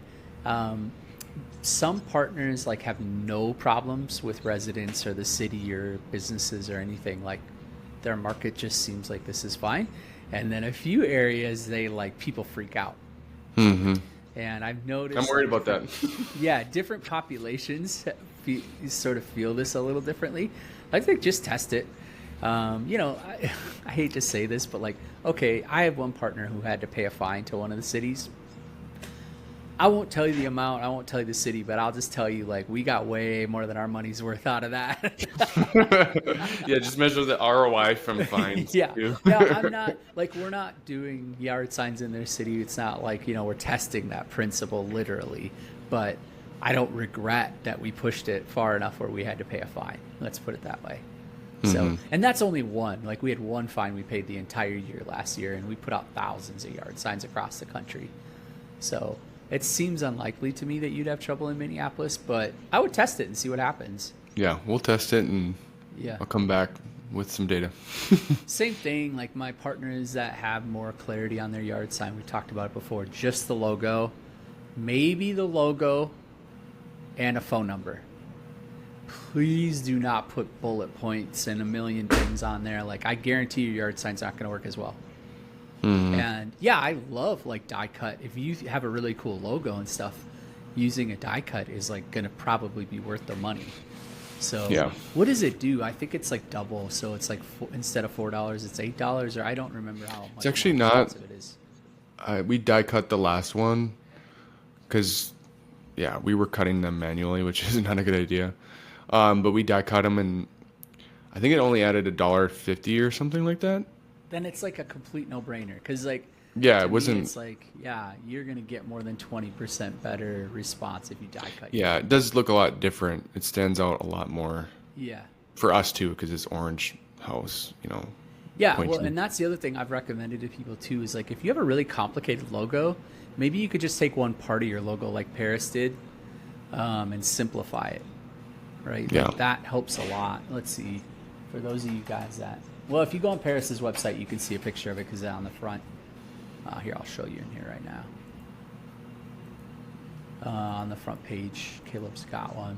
some partners like have no problems with residents or the city or businesses or anything. Like their market just seems like this is fine. And then a few areas people freak out. Mm-hmm. And I've noticed I'm worried about that. Yeah, different populations sort of feel this a little differently. I think just test it. I hate to say this, but okay, I have one partner who had to pay a fine to one of the cities. I won't tell you the amount, I won't tell you the city, but I'll just tell you we got way more than our money's worth out of that. Yeah, just measure the ROI from fines. Yeah. I'm not we're not doing yard signs in their city. It's not we're testing that principle literally, but I don't regret that we pushed it far enough where we had to pay a fine. Let's put it that way. So, and that's only one. We had one fine we paid the entire year last year, and we put out thousands of yard signs across the country. So it seems unlikely to me that you'd have trouble in Minneapolis, but I would test it and see what happens. Yeah, we'll test it, and I'll come back with some data. Same thing, my partners that have more clarity on their yard sign, we talked about it before, just the logo, maybe the logo and a phone number. Please do not put bullet points and a million things on there. I guarantee your yard sign's not going to work as well. Mm-hmm. And I love die cut. If you have a really cool logo and stuff, using a die cut is going to probably be worth the money. So what does it do? I think it's double. So it's instead of $4, it's $8, or I don't remember how much. It's actually not. It is. We die cut the last one because we were cutting them manually, which is not a good idea. But we die cut them, and I think it only added $1.50 or something like that. Then it's a complete no-brainer, because it wasn't. It's you're gonna get more than 20% better response if you die cut. Yeah, it does look a lot different. It stands out a lot more. Yeah. For us too, because it's orange house, Yeah, well, and that's the other thing I've recommended to people too is if you have a really complicated logo, maybe you could just take one part of your logo like Paris did, and simplify it. Right? Yeah. That helps a lot. Let's see. For those of you guys that, well, if you go on Paris's website, you can see a picture of it because it's on the front. Here, I'll show you in here right now. On the front page, Caleb's got one.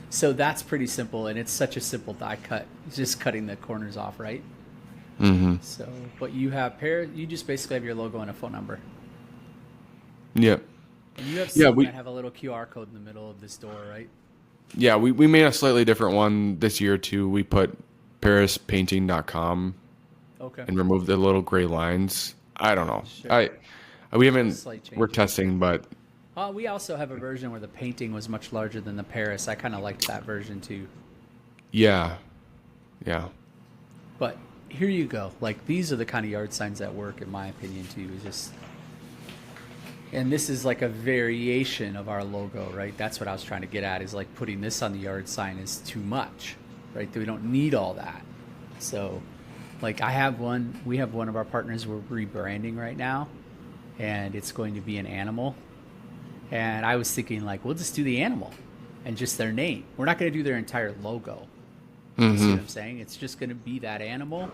So that's pretty simple, and it's such a simple die cut. It's just cutting the corners off, right? Mm-hmm. So, but you have you just basically have your logo and a phone number. Yep. And you have some that have a little QR code in the middle of this door, right? Yeah, we made a slightly different one this year too. We put parispainting.com and removed the little gray lines. I don't know. Sure. We haven't. We're testing, but we also have a version where the painting was much larger than the Paris. I kind of liked that version too. Yeah. But here you go. Like, these are the kind of yard signs that work, in my opinion, too. And this is like a variation of our logo, right? That's what I was trying to get at, is like putting this on the yard sign is too much, right? We don't need all that. So, like, we have one of our partners we're rebranding right now, and it's going to be an animal. And I was thinking, like, we'll just do the animal and just their name. We're not going to do their entire logo. You see what I'm saying? It's just going to be that animal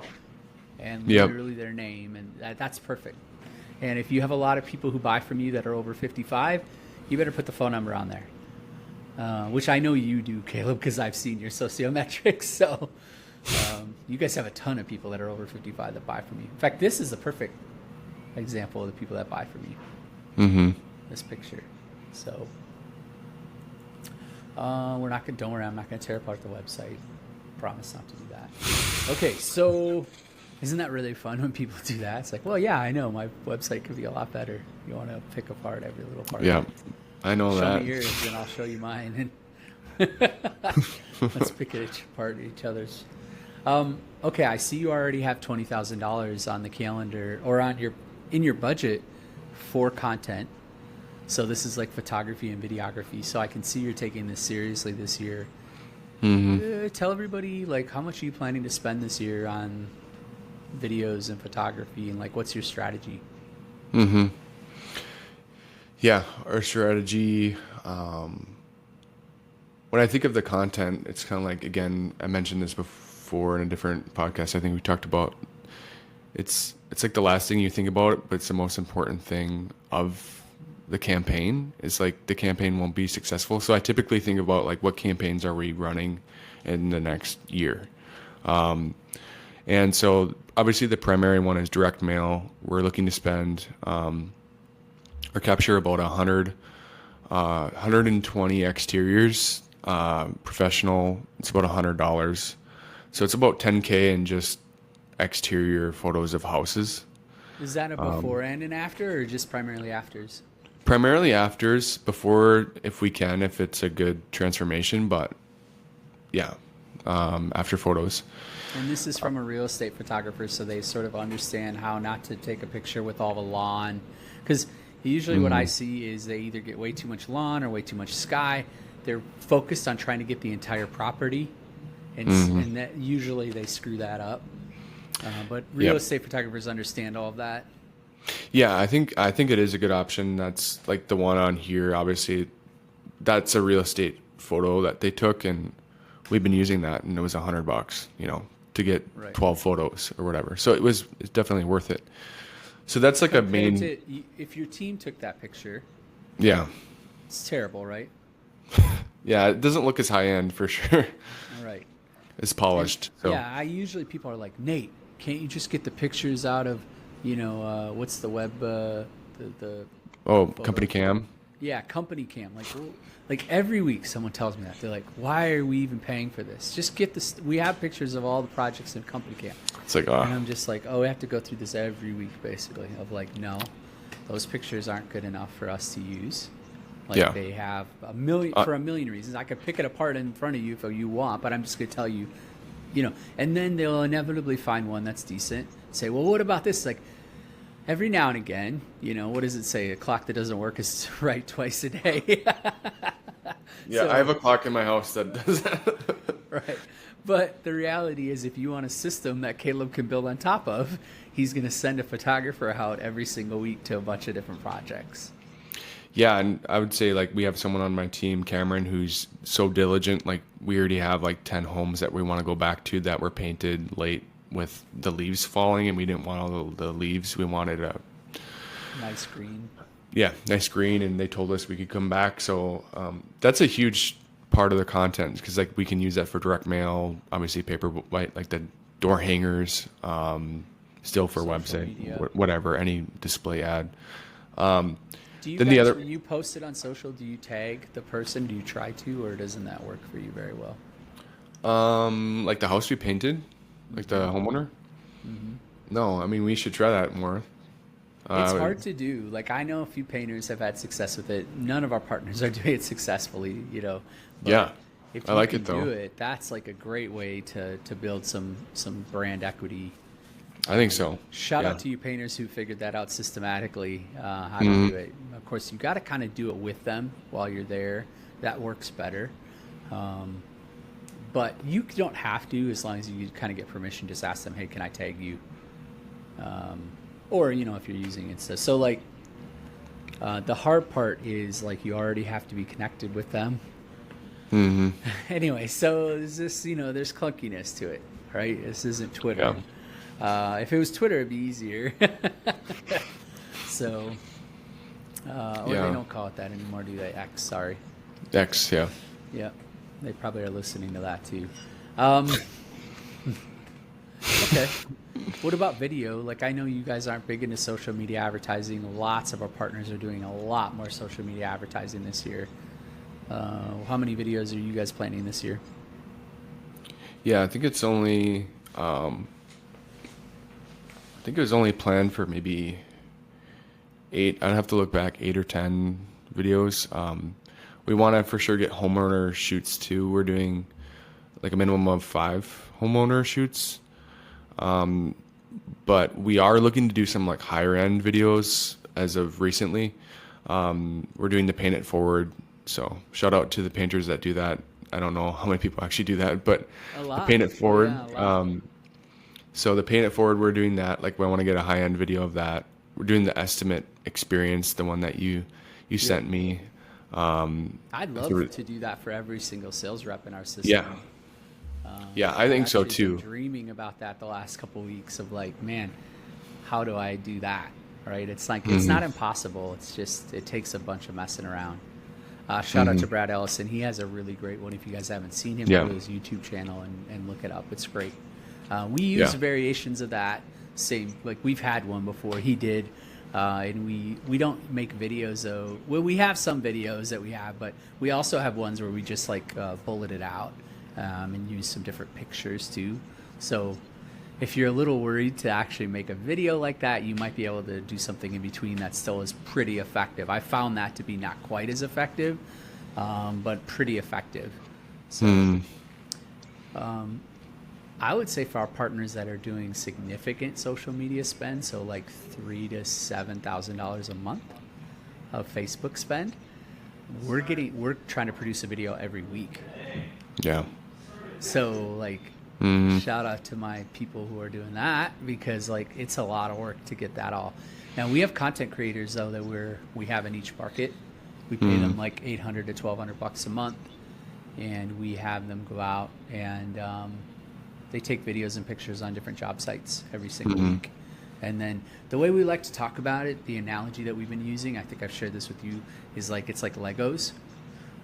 and literally their name, and that's perfect. And if you have a lot of people who buy from you that are over 55, you better put the phone number on there, which I know you do, Caleb, because I've seen your sociometrics. So you guys have a ton of people that are over 55 that buy from you. In fact, this is the perfect example of the people that buy from you. Mm-hmm. This picture. So we're not going. Don't worry, I'm not going to tear apart the website. Promise not to do that. Okay, so isn't that really fun when people do that? It's like, well, yeah, I know my website could be a lot better. You want to pick apart every little part. Yeah, I know that. Show me yours, and I'll show you mine, and let's pick it apart each other's. Okay, I see you already have $20,000 on the calendar or in your budget for content. So this is like photography and videography. So I can see you're taking this seriously this year. Mm-hmm. Tell everybody, like, how much are you planning to spend this year on videos and photography, and like, what's your strategy? Mm-hmm. Yeah, our strategy. When I think of the content, it's kind of like, again, I mentioned this before in a different podcast. I think we talked about it's like the last thing you think about, but it's the most important thing of the campaign. Is like the campaign won't be successful. So I typically think about, like, what campaigns are we running in the next year? And so obviously the primary one is direct mail. We're looking to spend or capture about 120 exteriors. Professional, it's about $100. So it's about $10K in just exterior photos of houses. Is that a before and an after, or just primarily afters? Primarily afters, before if we can, if it's a good transformation, but yeah, after photos. And this is from a real estate photographer, so they sort of understand how not to take a picture with all the lawn. Because usually what I see is they either get way too much lawn or way too much sky. They're focused on trying to get the entire property, and that usually they screw that up. But real estate photographers understand all of that. Yeah, I think it is a good option. That's like the one on here. Obviously, that's a real estate photo that they took, and we've been using that, and it was $100, to get 12 photos or whatever. So it's definitely worth it. So that's like a main. If your team took that picture, yeah, it's terrible, right? Yeah, it doesn't look as high end for sure. All right. It's polished. So. Yeah, people are like, Nate, can't you just get the pictures out of, what's the web, the company cam? Yeah, company cam. Like every week someone tells me that. They're like, why are we even paying for this? Just get this. We have pictures of all the projects in company cam. It's like, And I'm just like, we have to go through this every week, basically, of like, no, those pictures aren't good enough for us to use. Like, they have a million, for a million reasons. I could pick it apart in front of you if you want, but I'm just going to tell you, and then they'll inevitably find one that's decent. Say, well, what about this? Like, every now and again, what does it say? A clock that doesn't work is right twice a day. Yeah, I have a clock in my house that does that. Right. But the reality is, if you want a system that Caleb can build on top of, he's going to send a photographer out every single week to a bunch of different projects. Yeah, and I would say like we have someone on my team, Cameron, who's so diligent. Like we already have like 10 homes that we want to go back to that were painted late with the leaves falling, and we didn't want all the leaves. We wanted a Nice green. nice green, and they told us we could come back. So that's a huge part of the content because like we can use that for direct mail, obviously paper white, like the door hangers, still for Social website, media. whatever, any display ad. Do you Then guys, the other- when you post it on social, do you tag the person? Do you try to, or doesn't that work for you very well? Like the house we painted, like the homeowner. No, I mean we should try that more. It's hard to do. Like I know a few painters have had success with it. None of our partners are doing it successfully, you know. But Yeah, if I you like can it though. do it, that's like a great way to build some brand equity. I think so. Shout Yeah. out to you painters who figured that out systematically, how to do it. Of course, you got to kind of do it with them while you're there. That works better. But you don't have to, as long as you kind of get permission. Just ask them, hey, can I tag you? Or, you know, if you're using Insta. So, like, the hard part is, like, you already have to be connected with them. Anyway, so there's this, you know, there's clunkiness to it, right? This isn't Twitter. If it was Twitter, it'd be easier. So, or they don't call it that anymore, do they? X, sorry. X, yeah. Yeah, they probably are listening to that too. Okay. What about video? Like, I know you guys aren't big into social media advertising. Lots of our partners are doing a lot more social media advertising this year. How many videos are you guys planning this year? Yeah, I think it's only. I think it was only planned for maybe 8. I'd have to look back, 8 or 10 videos. We want to for sure get homeowner shoots too. We're doing like a minimum of 5 homeowner shoots. But we are looking to do some like higher end videos as of recently. We're doing the paint it forward. So shout out to the painters that do that. I don't know how many people actually do that, but A lot. the paint it forward. Yeah, a lot. So the paint it forward, we're doing that. Like we want to get a high end video of that. We're doing the estimate experience, the one that you sent me. I'd love to do that for every single sales rep in our system. Yeah. Yeah, I think so I've actually too. been dreaming about that the last couple of weeks of like, man, how do I do that? Right? It's like, it's not impossible. It's just, it takes a bunch of messing around. Shout out to Brad Ellison. He has a really great one. If you guys haven't seen him, go to his YouTube channel and look it up. It's great. We use variations of that. Same, like we've had one before. He did. And we don't make videos though. Well, we have some videos that we have, but we also have ones where we just like bullet it out and use some different pictures too. So if you're a little worried to actually make a video like that, you might be able to do something in between that still is pretty effective. I found that to be not quite as effective, but pretty effective. So I would say for our partners that are doing significant social media spend, so like $3,000 to $7,000 a month of Facebook spend, we're trying to produce a video every week. Yeah. So like, shout out to my people who are doing that because like it's a lot of work to get that all. Now we have content creators though that we have in each market. We pay them like $800 to $1,200 a month, and we have them go out and they take videos and pictures on different job sites every single week. And then the way we like to talk about it, the analogy that we've been using, I think I've shared this with you, is like it's like Legos,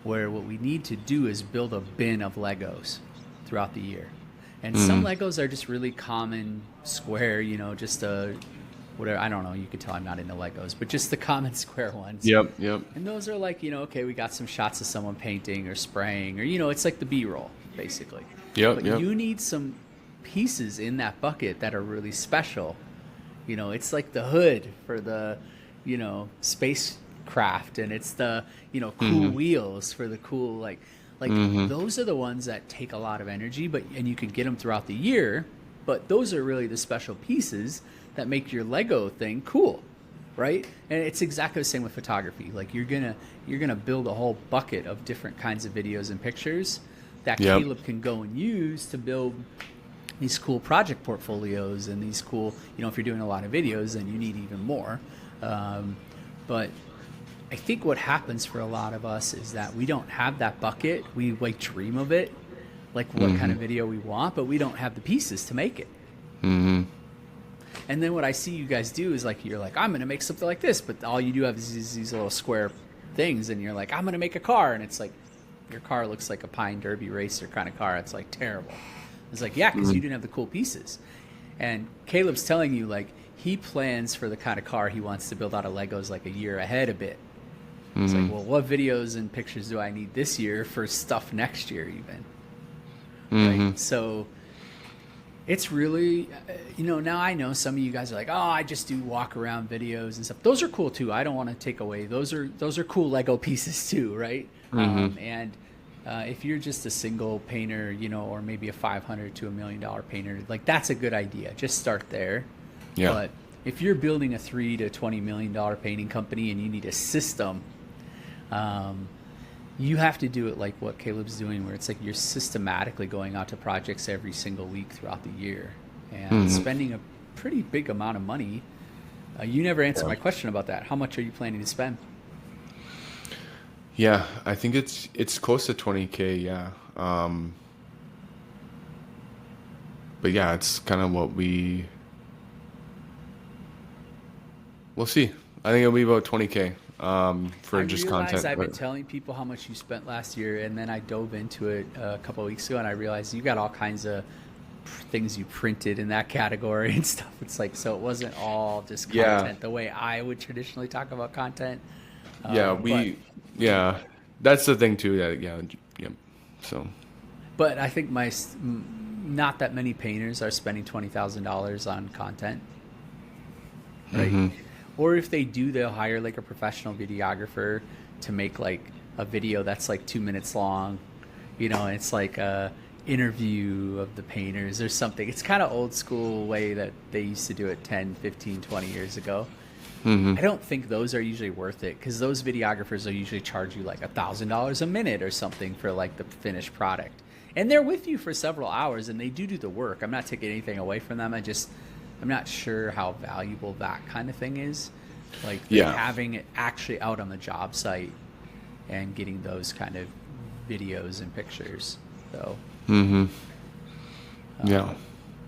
where what we need to do is build a bin of Legos throughout the year. And some Legos are just really common square, you know, just whatever, I don't know, you can tell I'm not into Legos, but just the common square ones. Yep. And those are like, you know, okay, we got some shots of someone painting or spraying, or, you know, it's like the B-roll, basically. But you need some pieces in that bucket that are really special. You know, it's like the hood for the, you know, spacecraft, and it's the, you know, cool wheels for the cool, like those are the ones that take a lot of energy, and you can get them throughout the year, but those are really the special pieces that make your Lego thing cool, right? And it's exactly the same with photography. Like you're gonna build a whole bucket of different kinds of videos and pictures that Caleb can go and use to build these cool project portfolios and these cool, you know, if you're doing a lot of videos, then you need even more. But I think what happens for a lot of us is that we don't have that bucket. We like dream of it, like what kind of video we want, but we don't have the pieces to make it. Mm-hmm. And then what I see you guys do is like, you're like, I'm going to make something like this, but all you do have is these little square things, and you're like, I'm going to make a car, and it's like, your car looks like a Pine Derby racer kind of car. It's like terrible. It's like, yeah, because you didn't have the cool pieces. And Caleb's telling you, like, he plans for the kind of car he wants to build out of Legos like a year ahead a bit. It's like, well, what videos and pictures do I need this year for stuff next year even? Right? So it's really, now I know some of you guys are like, oh, I just do walk around videos and stuff. Those are cool too. I don't want to take away. Those are cool Lego pieces too, right? And if you're just a single painter, or maybe a $500 to $1 million painter, like that's a good idea. Just start there. Yeah. But if you're building a $3 to $20 million painting company and you need a system, you have to do it like what Caleb's doing, where it's like you're systematically going out to projects every single week throughout the year and spending a pretty big amount of money. You never answered my question about that. How much are you planning to spend? Yeah, I think it's close to 20K. Yeah. But yeah, it's kind of what we'll see. I think it'll be about 20K for just content. I've been telling people how much you spent last year, and then I dove into it a couple of weeks ago, and I realized you got all kinds of things you printed in that category and stuff. It's like, so it wasn't all just content the way I would traditionally talk about content. That's the thing too. Yeah. So, but I think not that many painters are spending $20,000 on content, right? Or if they do, they'll hire like a professional videographer to make like a video that's like 2 minutes long. It's like a interview of the painters or something. It's kind of old school way that they used to do it 10, 15, 20 years ago. I don't think those are usually worth it, because those videographers will usually charge you like $1,000 a minute or something for like the finished product. And they're with you for several hours, and they do the work. I'm not taking anything away from them. I'm not sure how valuable that kind of thing is. Like having it actually out on the job site and getting those kind of videos and pictures. So,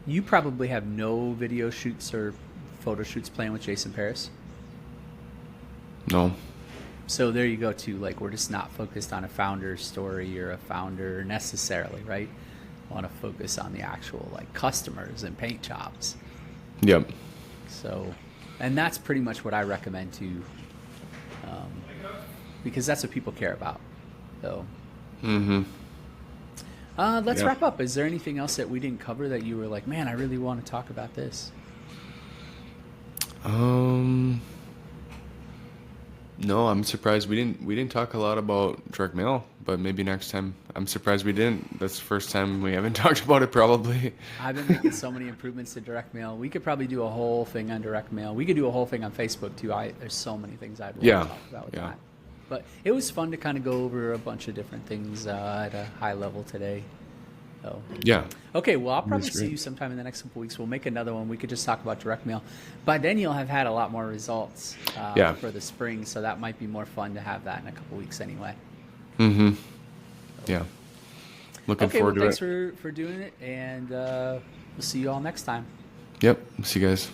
you probably have no video shoots or photo shoots planned with Jason Paris. No. So there you go too. Like, we're just not focused on a founder story or a founder necessarily, right? I want to focus on the actual like customers and paint jobs. Yep. So, and that's pretty much what I recommend too, because that's what people care about. So, let's wrap up. Is there anything else that we didn't cover that you were like, man, I really want to talk about this? No, I'm surprised we didn't talk a lot about direct mail, but maybe next time. I'm surprised we didn't. That's the first time we haven't talked about it probably. I've been making so many improvements to direct mail. We could probably do a whole thing on direct mail. We could do a whole thing on Facebook too. There's so many things I'd want to talk about with that. But it was fun to kind of go over a bunch of different things at a high level today. So. Yeah. Okay, well, I'll probably see you sometime in the next couple weeks. We'll make another one. We could just talk about direct mail. By then, you'll have had a lot more results for the spring, so that might be more fun to have that in a couple weeks anyway. Yeah. Looking forward to it. Thanks for doing it, and we'll see you all next time. Yep. See you guys.